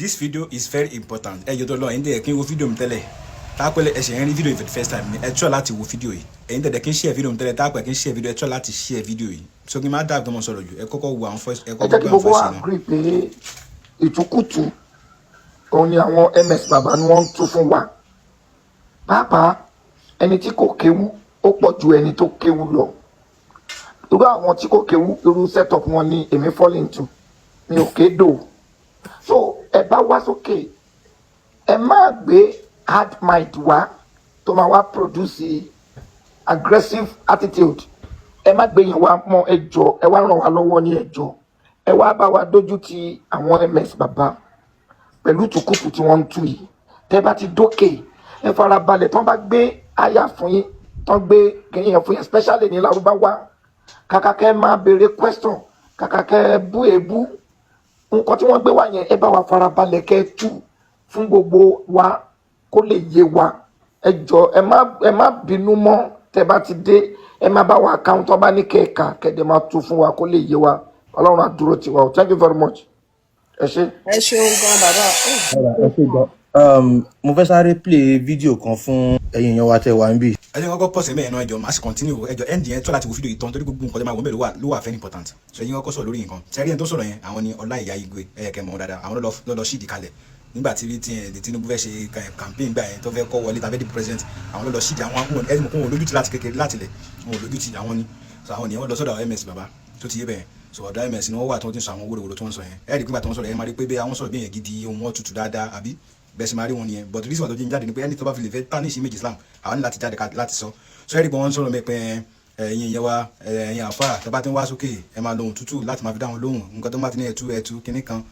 This video is very important. Ẹ jọ̀ọ́ tó lọ ẹ̀yin tẹ́ kí n wo fídíò mi tẹ́lẹ̀. Tápẹ́lẹ̀ ẹ ṣe ń rí fídíò for the first time. Ẹ try láti wo fídíò yìí. Ẹ̀yin tẹ́ kí n share fídíò mi tẹ́lẹ̀ tápẹ́ kí n share fídíò ẹ try láti share fídíò yìí. So kí n má dá gbọmọ sọ̀rọ̀ jù. Ẹ kọ́kọ́ wo àwọn first ẹ kọ́kọ́ wo àwọn first náà. Agree pé ìtukùtù òun ni àwọn MS bàbá ni wọ́n ń tú fún wa. Pàápàá ẹni tí kò kéwú ó pọ̀ ju ẹni tó kéwú lọ. Irú àwọn tí kò kéwú irú setup wọn ni èmi fall into. Mi ò kédò. So ẹ bá wá sókè ẹ má gbé hard mind wá tó máa wá produce aggressive attitude. Ẹ má gbé yẹn wá mọ́ ẹjọ́ ẹ wá ràn wá lọ́wọ́ ní ẹjọ́ ẹ wá bá wa dójú ti àwọn MS bàbá pẹ̀lú tùkùtù tí wọ́n ń tú yìí. Tẹ́ bá ti dókè ẹ fara balẹ̀ tán bá gbé àyà fún yín tán gbé kìnìyàn fún yín especially ní Lárúbáwá kàkà kẹ́ máa béèrè question kàkà kẹ́ bú èébú nǹkan tí wọ́n gbé wá yẹn ẹ bá wa fara balẹ̀ kẹ́ tú fún gbogbo wa kó lè yé wa ẹ jọ̀ọ́ ẹ má bínú mọ́ tẹ́ bá ti dé ẹ má bá wa kàún tó bá ní kẹ́ẹ̀ka kẹ́dẹ̀ máa tú fún wa kó lè yé wa Ọlọ́run á dúró tiwa o thank you very much ẹ ṣé. ẹ ṣeun gan bàbá. ẹ ṣe gan. Mo fẹ́ sáré play fídíò kan fún ẹ̀yin èèyàn wa tẹ́ wà níbí. Ẹ jẹ́ kọ́kọ́ pause mẹ́rin náà ẹjọ́ máa sì continue ẹjọ́ end yẹn tó láti wo fídíò yìí tán torí gbogbo nǹkan tó máa wọ́n bẹ̀rẹ̀ ló wà very important. So ẹ̀yin kọ́kọ́ sọ̀rọ̀ lórí nǹkan sẹ́rí ẹni tó sọ̀rọ̀ yẹn àwọn ni Ọláìyá Igwe ẹ̀yẹ̀kẹ́ mọ̀ dáadáa àwọn lọ́lọ́ ṣídìí kalẹ̀ nígbà tí Tinubu fẹ́ ṣe campaign gbà yẹn tó fẹ́ kọ́ wọlé tàbí di president àwọn lọ́lọ́ ṣídìí àwọn ẹni mọ̀ kó wọn lójútì láti kékeré láti lẹ̀ wọn ò lójútì àwọn ni so àwọn nìyẹn wọ́n lọ sọ́dọ̀ àwọn MS bàbá tó ti yé bẹ́ẹ̀ so ọ̀dọ̀ MS ni wọ́n wà tó ti sọ àwọn wóróworó tó ń sọ yẹn ẹ̀ẹ́dì pípa tó ń sọ̀rọ̀ yẹn máa rí pé bẹ́ẹ̀ àwọn sọ̀rọ̀ bí yẹn gidi ohun wọn tutù dáadáa àbí bẹ́ẹ̀ sì máa rí wọn nìyẹn but reason tó jẹ́ jáde ni pé ẹni tó bá fi lè fẹ́ tarnish image Islam àwọn ní láti jáde láti sọ so ẹ̀ẹ́dì pé wọ́n ń sọ̀rọ̀ mẹ́pẹ́ ẹ̀yin ìyẹn wa ẹ̀yin àfà tó bá ti ń wá sókè ẹ máa lóhùn tútù láti máa fi dáhùn lóhùn nǹkan tó bá ti ní ẹ̀tú kinní kan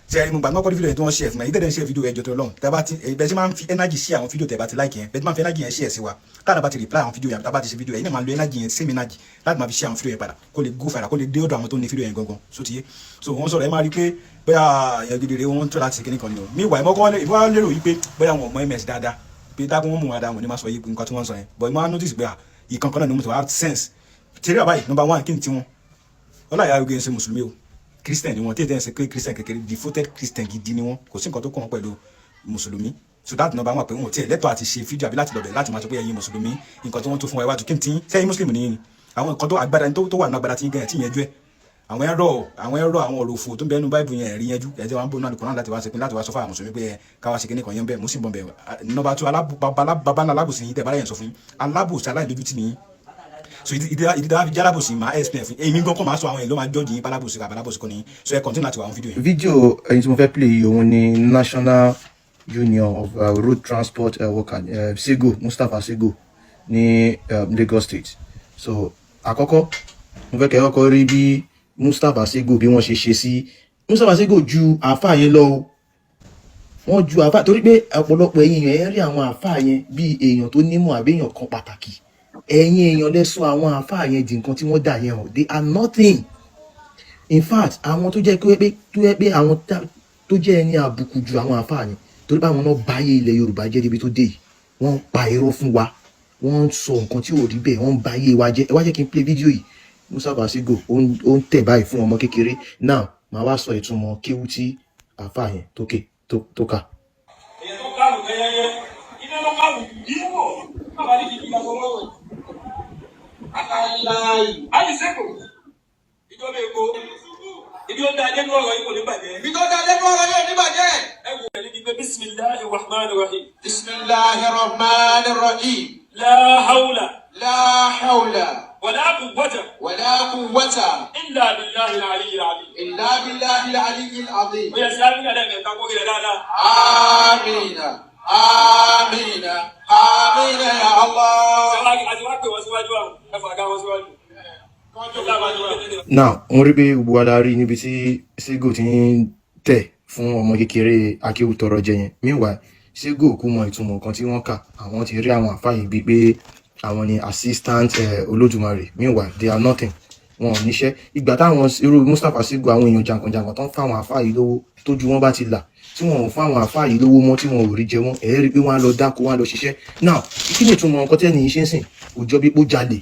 ṣe ẹ̀rí mo gbà mọ́kọ́ fídíò yẹn tí wọ́n share fún mi ìdẹ́dẹ́ ń share fídíò ẹjọ́ tó lọ́hùn tẹ́ bá ti bẹ́ẹ̀ sì máa ń fi energy sí àwọn fídíò tẹ́ bá ti like yẹn bẹ́ẹ̀ ti máa ń fi energy yẹn share sí wa táwọn bá ti reply àwọn fídíò yẹn tá bá ti ṣe fídíò yẹn náà máa lo energy yẹn same energy láti máa fi share àwọn fídíò yẹn padà kó lè go fàrà kó lè dé ọ̀dọ̀ àwọn tó ní fídíò yẹn gangan so ti yé so wọ́n sọ̀rọ̀ ẹ máa rí pé bóyá èèyàn gidi rè wọ́n tó láti kíní kan ni o meanwhile mọ́kọ́ ìwọ́n lérò yìí pé bóyá wọn mọ MS dáadáa pé dákun wọn mú wọn dáa wọn ní máa sọ yìí nǹkan tí wọ́n sọ yẹn but mo notice pé ìkan kan náà ni mo ti wá sense tẹ̀lé àbáyé number one kí ni tiwọn Ọláìyá Igwe ń ṣe mùsùlùmí o Christian ni wọn tí èdè ń ṣe pé Christian kékeré devoted Christian gidi ni wọn kò sí nǹkan tó kàn wọn pẹ̀lú mùsùlùmí so that number one pé wọn ò tiẹ̀ lẹ́tọ̀ọ́ àti ṣe fídíò àbí láti lọ́bẹ̀ láti máa sọ pé ẹ̀yin mùsùlùmí nǹkan tí wọ́n tó fún wa iwájú kí n tí sẹ́yìn muslim ni àwọn nǹkan tó agbára tó wà ní agbára tí yẹn tí yẹn jú ẹ àwọn ẹ̀rọ àwọn ọ̀rọ̀ òfò tó ń bẹnu Bible yẹn rí yẹn jú ẹ̀jẹ̀ wọn bó náà Kùránì láti wá ṣe pé láti wá sọ fún àwọn mùsùlùmí pé káwá ṣe kíní kan yẹn bẹ́ẹ̀ muslim bọ̀ bẹ́ẹ̀ number two baba ńlá alábòsí yìí tẹ̀ bá yẹn sọ fún alábòsí aláìlójútì nìyí so ìdílé àfi jálábòsí máa explain fún èmi gbọ́n kọ́ máa sọ àwọn èèyàn ló máa jọ́ọ̀jì yín pálábòsí àbálábòsí kan nìyí so ẹ continue láti wà àwọn fídíò yẹn. Fídíò ẹni tí mo fẹ́ play yìí òun ni National Union of Road Transport Workers SEGO Mustapha SEGO ní Lagos State so àkọ́kọ́ mo fẹ́ kẹ́ kọ́kọ́ rí bí Mustapha SEGO bí wọ́n ṣe sí Mustapha SEGO ju àáfàá yẹn lọ o wọ́n ju àáfàá torí pé ọ̀pọ̀lọpọ̀ èèyàn rí àwọn àáfàá yẹn bí èèyàn tó nímọ̀ àbí èèyàn kan pàtàkì ẹ̀yin èèyàn lẹ́sùn àwọn àáfàá yẹn di nǹkan tí wọ́n dà yẹn hàn they are nothing in fact àwọn tó jẹ́ pé àwọn tó jẹ́ ẹni àbùkù ju àwọn àáfàá yẹn torí báwọn náà báyé ilẹ̀ Yorùbá jẹ́ débi tó dé yìí wọ́n ń pa irọ́ fún wa wọ́n ń sọ nǹkan tí ò rí bẹ́ẹ̀ wọ́n ń báyé wa jẹ́ ẹ wá jẹ́ kí n play fídíò yìí Mustapha SEGO ó ń tẹ̀ báyìí fún ọmọ kékeré now màá wá sọ ìtumọ̀ kéwú tí àáfàá yẹn tó kà. èyàn tó kálù kẹyẹyẹ ilé ló kálù yíwò bàbá ní kìkì ìgbà fọwọ́ wẹ̀. àkàlàyé àyíṣẹ́kù ìjọba èkó ibi ó dáadé ní ọ̀rọ̀ yìí kò ní bàjẹ́. ibi tó dáadé ní ọ̀rọ̀ yìí ò ní bàjẹ́. ẹ wò ó ní gbígbé bisimilahi rahman rahim. bisimilahi rahman rahim. la hawla. la hawla. wala quwwata. wala quwwata. illa billahi al-ali al-azim. illa billahi al-ali al-azim. ó yẹ sí àmì àlẹ́ ẹ̀ka kó kiri dáadáa. amina. amina. amina ya Allah. àti wá pè wọ́n síwájú àwọn ẹ̀fọ́ àga wọn síwájú. Now wọ́n rí pé gbogbo wa la rí níbi tí SEGO ti ń tẹ̀ fún ọmọ kékeré akéwù tọrọ jẹ yẹn meanwhile SEGO kò mọ ìtumọ̀ kan tí wọ́n kà àwọn ti rí àwọn àfáà yìí bíi pé àwọn ni assistant Olódùmarè meanwhile they are nothing wọn ò níṣẹ́ ìgbà táwọn irú Mustapha SEGO àwọn èèyàn jàǹkànjàǹkàn tó ń fáwọn àfáà yìí lówó tójú wọn bá ti là tí wọn ò fáwọn àfáà yìí lówó mọ́ tí wọn ò rí jẹ wọn ẹ̀ rí pé wọ́n á lọ dáko wọ́n á lọ ṣiṣẹ́ now kí ni ìtumọ̀ nǹkan tẹ́ni yìí ṣe ń sìn òjọ́ bí pó jalè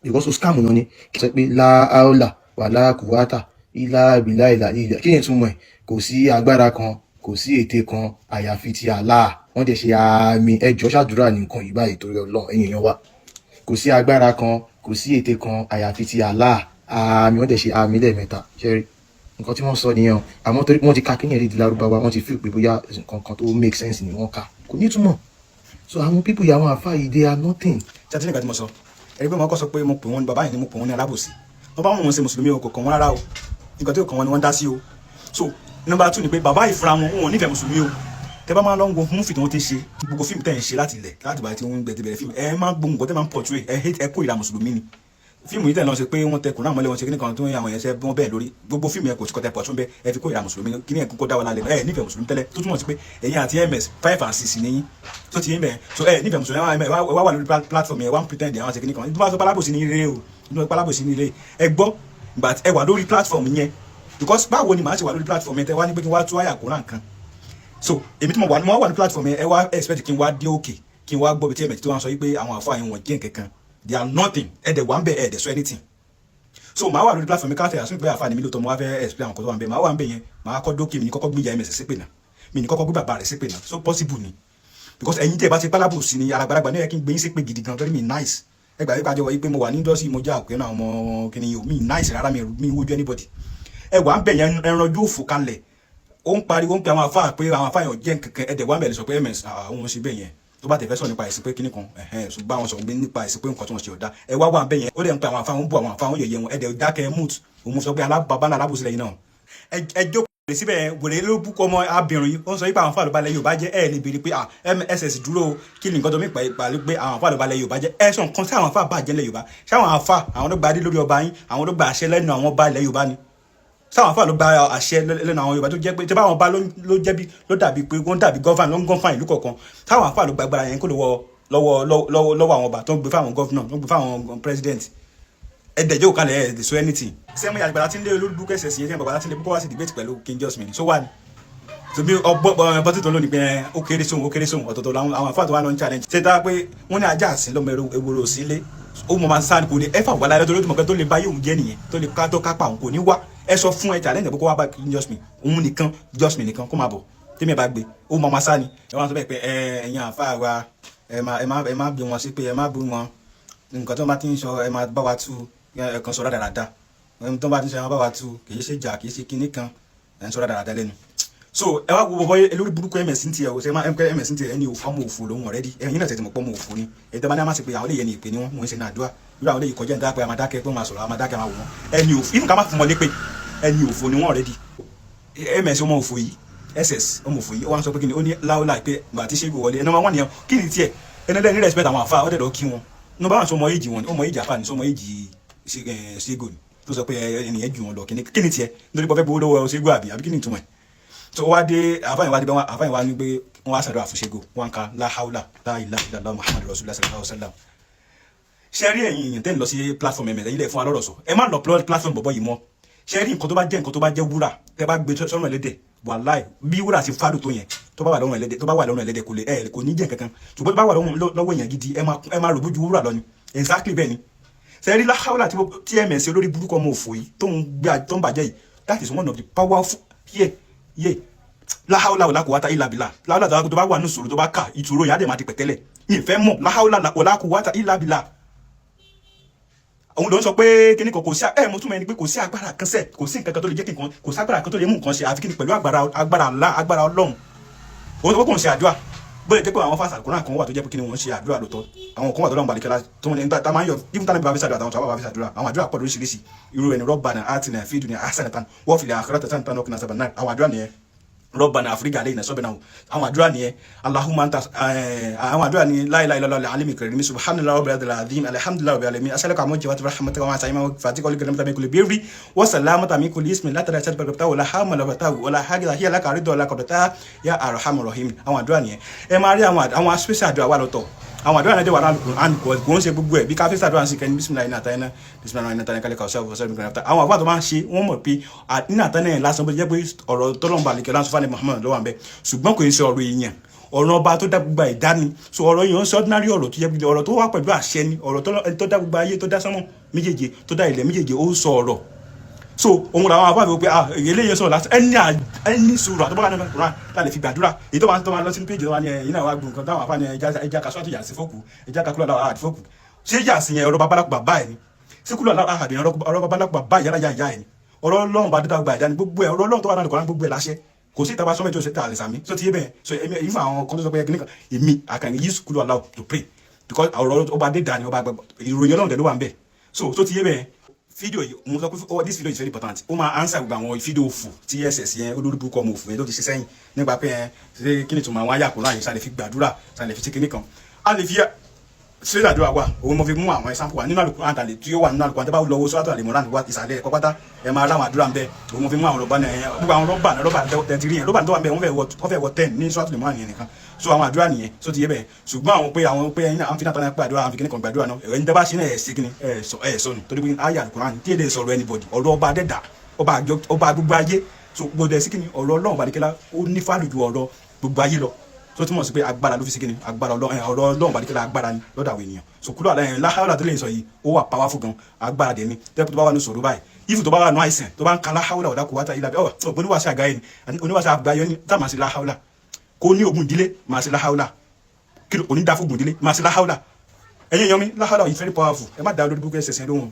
because of scam náà ni kì í sọ pé láàólà wà láàkúwátà ilá ìbílá ìlà ìlà kí ni ìtumọ̀ ẹ̀ kò sí agbára kan kò sí ète kan àyàfi ti Allah. Wọ́n dẹ̀ ṣe àmì ẹjọ́ ṣàdúrà ní nǹkan yìí báyìí torí Ọlọ́run ẹ̀yin èèyàn wa. Kò sí agbára kan, kò sí ète kan àyàfi ti Allah. Àmì wọ́n dẹ̀ ṣe àmì lẹ́ẹ̀mẹ́ta. Ṣẹ́rí nǹkan tí wọ́n sọ nìyẹn o. Àmọ́ torí wọ́n ti ka kínyẹn di Lárúbáwá, wọ́n ti feel pé bóyá nǹkan kan tó make sense ni wọ́n kà. Kò ní túmọ̀. So àwọn people yìí àwọn àfáà yìí they are nothing. ṣé àti nígbà tí mo sọ ẹni pé mo kọ́ sọ pé mo pè wọ́n ní bàbá yìí ni mo pè wọ́n ní alábòsí wọ́n bá wọn ṣe mùsùlùmí o kò kàn wọ́n rárá o nǹkan tí kò kàn wọ́n ni wọ́n dá sí o. so number 2 ni pé bàbá yìí fúnra wọn ò nífẹ̀ẹ́ mùsùlùmí o tẹ bá máa lọ ń wo múfì tí wọ́n ti ṣe gbogbo fíìmù tẹ̀ ń ṣe láti ilẹ̀ láti bàtí wọ́n ń bẹ̀rẹ̀ fíìmù ẹ máa gbóhùn nǹkan tẹ́ máa ń portray ẹ kó ìlà mùsùlùmí ni fíìmù yìí tẹ̀ lọ sí pé wọ́n tẹ kùnà mọ́lẹ̀ wọn ṣe kíní kan tó ń àwọn yẹn ṣe wọ́n bẹ́ẹ̀ lórí gbogbo fíìmù yẹn kò sí kọ́tẹ́ pọ̀ tún bẹ́ẹ̀ ẹ fi kó ìlà mùsùlùmí kíní ẹ̀ kókó dá wọn lálẹ́ ẹ nífẹ̀ẹ́ mùsùlùmí tẹ́lẹ̀ tó túmọ̀ sí pé ẹ̀yin àti ms 5 and 6 nìyí tó ti yín bẹ́ẹ̀ so ẹ nífẹ̀ẹ́ mùsùlùmí wá wà lórí platform yẹn wá ń pretend àwọn ṣe kíní kan nígbà tó palábòsí ní ilé o nígbà palábòsí ní ilé ẹ gbọ́ but ẹ wà lórí platform yẹn because báwo ni màá ṣe wà lórí platform yẹn tẹ wá ní pé kí n wá tú àyà kó nǹkan so èmi tí mo wà ní platform yẹn ẹ wá expect kí n wá dé òkè kí n wá gbọ́ bí tí ms tó wá sọ yìí pé àwọn àfáà yẹn wọ́n jẹ́ nǹkankan they are nothing ẹ dẹ̀ wà ń bẹ̀ ẹ dẹ̀ sọ anything so màá wà lórí platform mi káfíń àsùnwìn pé àfáà ni mi lóòótọ́ mo wá fẹ́ explain àwọn kan tó wà ń bẹ̀ màá wà ń bẹ̀ yẹn màá kọ́ dókè mi ní kọ́kọ́ gbé ìyá ms ṣépè náà mi ní kọ́kọ́ gbé bàbá rẹ̀ ṣépè náà so possible ni because ẹ̀yin tí ẹ bá ti pálábò sí ni alàgbàlagbà ní ẹ kí n gbé yín ṣépè gidi gan torí mi nice ẹ gbà wípé àjọwọ̀ yìí pé mo wà ní indọ́sí mo jẹ́ àpẹ́ náà ọmọ kìnìún mi nice rárá mi wojú anybody ẹ wà ń bẹ̀ yẹn ẹranjú òfò kalẹ̀ ó ń pariwo ń pe àwọn afáà pé àwọn afáà yẹn ò jẹ́ nǹkankan ẹ̀dẹ̀ wà ń bẹ̀ lè sọ pé ms àwọn ṣe bẹ́ẹ̀ yẹn tó bá tẹ̀fẹ́ sọ nípa ẹ̀sìn pé kíní kan ṣùgbọ́n àwọn sọ̀rọ̀ nípa ẹ̀sìn pé nǹkan tó ń ṣe ọ̀dà ẹ wá wà ń bẹ̀ yẹn ó dẹ̀ ń pe àwọn afáà ń bú àwọn afáà ń yẹ̀yẹ́ wọn ẹ̀dẹ̀ dákẹ́ moot òun sọ pé alábàbá náà alábòsílẹ̀ yìí náà ẹ jókòó lè síbẹ̀ wòlé ló bú kọ́ ọmọ abìnrin yìí ó ń sọ pé àwọn afáà ló balẹ̀ Yorùbá jẹ́ ẹ̀ lè béèrè pé mss dúró kí ni nǹkan tó mí pàlú pé àwọn afáà ló balẹ̀ Yorùbá jẹ́ ẹ̀ sọ nǹkan tí àwọn afáà bàjẹ́ lẹ̀ Yorùbá ṣáwọn afáà àwọn ló gba adé lórí ọba yín àwọn ló gba àṣẹ lẹ́nu àwọn ọba ilẹ̀ Yorùbá ni sáwọn afáà ló gba àṣẹ lẹ́nu àwọn Yorùbá tó jẹ́ pé tí báwọn bá ló jẹ́bi ló dàbí pé wọ́n dàbí gọ́fàn ló ń gọ́fàn ìlú kọ̀ọ̀kan sáwọn afáà ló gba agbára yẹn kó lọ́wọ́ àwọn ọba tó ń gbé fáwọn gọ́fìnà tó ń gbé fáwọn president ẹ̀ẹ́dẹ̀jọ́ kalẹ̀ ẹ̀ so anything sẹ́mu àgbàlá tí ń lé olódùkú ẹ̀sẹ̀ sí ẹ̀sẹ̀ àgbàlá tí ń lé púpọ̀ wá sí debate pẹ̀lú King Jasmine so wà ní so bí bọ́tí tó lónìí pé ó kéré sóhun ọ̀tọ̀ọ̀tọ̀ àwọn afáà tó wà lọ́n challenge ṣe dáa pé wọ́n ní ajá àsìn lọ́mọ ewúro sílé ó mọ̀ máa ń sáà kò ní ẹ̀fà wà láyé tó lójúmọ̀ pé tó lè bá yóò jẹ́ nìyẹn tó lè ká tó kápá òun kò ní wá ẹ sọ fún ẹ challenge pé kó wá bá King Jasmine òun nìkan Jasmine nìkan kó máa bọ̀ tèmi ẹ bá gbé ó mọ̀ máa sáà ni ẹ wọ́n sọ bẹ́ẹ̀ pé ẹ̀yin àfáà wa ẹ má bí wọn sí pé ẹ má bí wọn nǹkan tó bá ti ń sọ ẹ má bá wa tú ẹ̀kan sọ̀rọ̀ dáradára ẹni tó bá ti ń sọ ẹ má bá wa tú kì í ṣe jà kì í ṣe kinní kan ẹ̀ ń sọ̀rọ̀ dáradára lẹ́nu so ẹ wá wo bọ́ lórí burúkú ms tiẹ̀ o ṣe máa ms tiẹ̀ ẹni òfò ọmọ òfò lòun ọ̀rẹ́dì ẹ̀yin náà tẹ̀sí mọ̀ pọ́ ọmọ òfò ni ẹ̀ tẹ́ bá ní a máa ṣe pé àwọn eléyìí ẹni ìpè ni wọ́n mò ń ṣe ní àdúrà irú àwọn eléyìí kọjá ní dápẹ́ àmàdákẹ́ pé wọ́n máa sọ̀rọ̀ àmàdákẹ́ máa wò wọ́n ẹni òfò inú ká má fún wọn lépè ẹni òfò ni wọ́n ọ̀rẹ́dì ms ọmọ òfò yìí ss ọmọ òfò yìí ó wá ń sọ pé kí ni ó ní láwùlà pé gbà tí ṣégun wọlé ẹni wọn nìyẹn kí ni tiẹ̀ ẹni lẹ́ni respect àwọn àfa ọ̀dẹ̀dọ̀ kí wọn ní báwọn sọ ọmọ èjì wọn ọmọ èjì àfa ni sọ ọmọ èjì ṣégun tó sọ pé ẹnìyẹn jù wọn lọ kí ni tiẹ̀ nítorí pé ọfẹ́ gbowó lọ́wọ́ ṣégun àbí kí ni ìtumọ̀ ẹ̀ so wá dé àfáàyàn wá dé bá àfáàyàn wá ní pé wọn wá sàdọ̀ àfúnṣego wọn ka la hawla la ilaha illallah muhammadu rasulullah sallallahu alaihi wasallam ṣe rí ẹ̀yin èèyàn tẹ́ ń lọ sí platform ẹ̀mẹ̀ lẹ́yìn lẹ́ fún wa lọ́rọ̀ sọ ẹ má lọ platform bọ̀bọ̀ yìí mọ́ ṣe rí nǹkan tó bá jẹ́ wúrà tẹ́ bá gbé sọ́nà ẹlẹ́dẹ̀ wàláì bí wúrà ti fádùn tó yẹn tó bá wà lọ́rùn ẹlẹ́dẹ̀ kò ní jẹ́ kankan ṣùgbọ́n tó bá wà lọ́wọ́ èèyàn gidi ẹ má rò bójú wúrà lọ ni exactly bẹ́ẹ̀ ni ṣe rí la hawla tí ms olórí burúkú ọmọ òfò yìí tó ń bàjẹ́ yìí that is one of the powerful yé láhàúlà wala quwwata illa billah láhàúlà tó bá wà ní ìṣòro tó bá kà ìṣòro yà á dẹ̀ máa ti pẹ̀tẹ́lẹ̀ ìfẹ́ mọ̀ láhàúlà wala quwwata illa billah òun ló ń sọ pé kíní kan kò sí mo túmọ̀ ẹni pé kò sí agbára kan sẹ̀ kò sí nǹkan kan tó lè jẹ́ kí nǹkan kò sí agbára kan tó lè mú nǹkan ṣe àfi kíní pẹ̀lú agbára Ọlọ́run òun tó kò ń ṣe àdúrà bóyá jẹ́ pé àwọn fásitì àkùnrin kan wà tó jẹ́ pé kíní wọ́n ṣe àdúrà lóòótọ́ àwọn kan wà tó lọ́wọ́ balẹ̀kẹ́lá tó wọn ní ta máa ń yọ even tánà bí wàá fi ṣàdúrà àtàwọn tó wà fi ṣàdúrà àwọn àdúrà pọ̀ lóríṣiríṣi irú ẹni Rabbana atina fid dunya hasanatan wa fil akhirati hasanatan wa qina adhaban nar àwọn àdúrà nìyẹn Rabbana afrika alayna sabana àwọn àdúrà nìyẹn Allahumma anta àwọn àdúrà ní la ilaha illallah al-alim karim subhanallahi rabbil azim alhamdulillahi rabbil alamin as'aluka amwajati rahmatika wa sa'ima fatika wa karamata min kulli birri wa salamata min kulli ismin la tadashat barkata wa la hamala wa taw wa la hajira hiya laka ridwa wa la qadata ya arhamur rahim àwọn àdúrà nìyẹn ẹ máa rí àwọn special àdúrà wà lọ́tọ̀ àwọn àdúrà náà dé wà lálùkùn kò ń ṣe gbogbo ẹ̀ bí ká fẹ́sẹ̀ àdúrà sí kẹ́ni bisimilayi ní àtàyẹnà bisimilayi ní àtàyẹnà kálí kàwé sọ́ọ̀bù sọ́ọ̀bù nǹkan àwọn àbúrò tó máa ń ṣe wọ́n mọ̀ pé ní àtàyẹnà lásán bó jẹ́ pé ọ̀rọ̀ tọ́lọ́mùbà àlekẹ́ lásán fún Muhammad lọ́wọ́ àbẹ́ ṣùgbọ́n kò ń ṣe ọ̀rọ̀ èèyàn ọ̀rọ̀ ọba tó dá gbogbo ẹ̀dá ni so ọ̀rọ̀ yìí ń ṣe ordinary ọ̀rọ̀ tó jẹ́ pé ọ̀rọ̀ tó wá pẹ̀lú àṣẹ ni ọ̀rọ̀ tó dá gbogbo ayé tó dá sánmọ̀ méjèèje tó dá ilẹ̀ méjèèje ó sọ ọ̀rọ̀ so òun làwọn àbá mi pé eléyìí sọ̀rọ̀ láti ẹni sùúrù àtọ́bọ̀lá ní Quran tá lè fi gbàdúrà èyí tó máa lọ sínú péjì tó wà ní ẹ̀yìn náà wà gbọ̀n nǹkan táwọn àbá ní ẹja kaṣọ́ àti yàsí fòkù ẹja kakúlọ̀ láwọn àti fòkù ṣé yàsí yẹn ọ̀rọ̀ babaláku bàbá ẹ̀ ni síkúlọ̀ láwọn àhàdì ọ̀rọ̀ babaláku bàbá yàrá yà ẹ̀ ni ọ̀rọ̀ Ọlọ́run bá dídá gba ẹ̀dá ni gbogbo ẹ̀ ọ̀rọ̀ Ọlọ́run tó wà náà Quran gbogbo ẹ̀ láṣẹ kò sí ìtaba sọmẹjọ ṣe tá a lè sàmì so ti yé bẹ́ẹ̀ so èmi àwọn kan tó sọ pé kíníkan èmi I can use síkúlọ̀ allow to pray because ọ̀rọ̀ ọba dídá ni ọba ìròyìn Ọlọ́run tẹ̀ ló wà ń bẹ̀ so ti yé bẹ́ẹ̀ fídíò yìí mo sọ pé this video is very important ó máa answer gbogbo àwọn fídíò òfò tí ss yẹn olórúkọ ọmọ òfò yẹn tó ti ṣe sẹ́yìn nípa pé ṣé kí ni tó máa wáyà kó láàyè ṣáà lè fi gbàdúrà ṣáà lè fi ṣe kinní kan a lè fi ṣe àdúrà wa òun mo fi mú àwọn example wa nínú Al-Qur'an àtàlẹ tí ó wà nínú Al-Qur'an tó bá lọ́wọ́ sọ́tò Al-Imran wa ìsàlẹ̀ ẹ̀kọ́ pátá ẹ máa ráwọn àdúrà ń bẹ òun mo fi mú àwọn rọ́bà náà gbogbo àwọn rọ́bà tẹ̀tìrì yẹn rọ́bà tó wà ń bẹ wọ́n fẹ́ wọ 10 ní sọ́tò Al-Imran yẹn nìkan so àwọn àdúrà nìyẹn so ti yé bẹ́ẹ̀ ṣùgbọ́n àwọn pé ẹ̀yin náà àwọn fi náà tán pé àdúrà àwọn fi kíní kan gbàdúrà náà ẹ̀yin dábàá sí náà ẹ̀ sí kíní ẹ̀ sọnù torí pé ayé Al-Qur'an tí èdè sọ̀rọ̀ anybody ọ̀rọ̀ ọba dẹ́dà ọba gbogbo ayé so gbọdọ̀ sí kíní ọ̀rọ̀ Ọlọ́run bàdìkẹ́lá ó ní fàlù ju ọ̀rọ̀ gbogbo ayé lọ so túmọ̀ sí pé agbára ló fi sí kíní agbára ọ̀rọ̀ Ọlọ́run bàdìkẹ́lá agbára ni lọ́dọ̀ àwọn ènìyàn so kúrò àlẹ́ láhàlà tó lè sọ yìí ó wà powerful gan agbára dẹ̀ ni tẹ́kù tó bá wà ní sọ̀rọ̀ báyìí if tó bá wà ní àìsàn tó bá ń ka láhàlà ọ̀dà kò wá ta ilà bẹ́ẹ̀ oníwàṣẹ àgáyé ni oníwàṣẹ àgbáyé ni tá màá sí láhàlà kò ní ogun ìdílé màá sí láhàlà kí ló onídàáfógun ìdílé màá sí láhàlà ẹ̀yin èèyàn mi láhàlà yìí very powerful ẹ má dá lórí búkẹ́ ẹsẹ̀ lóhùn.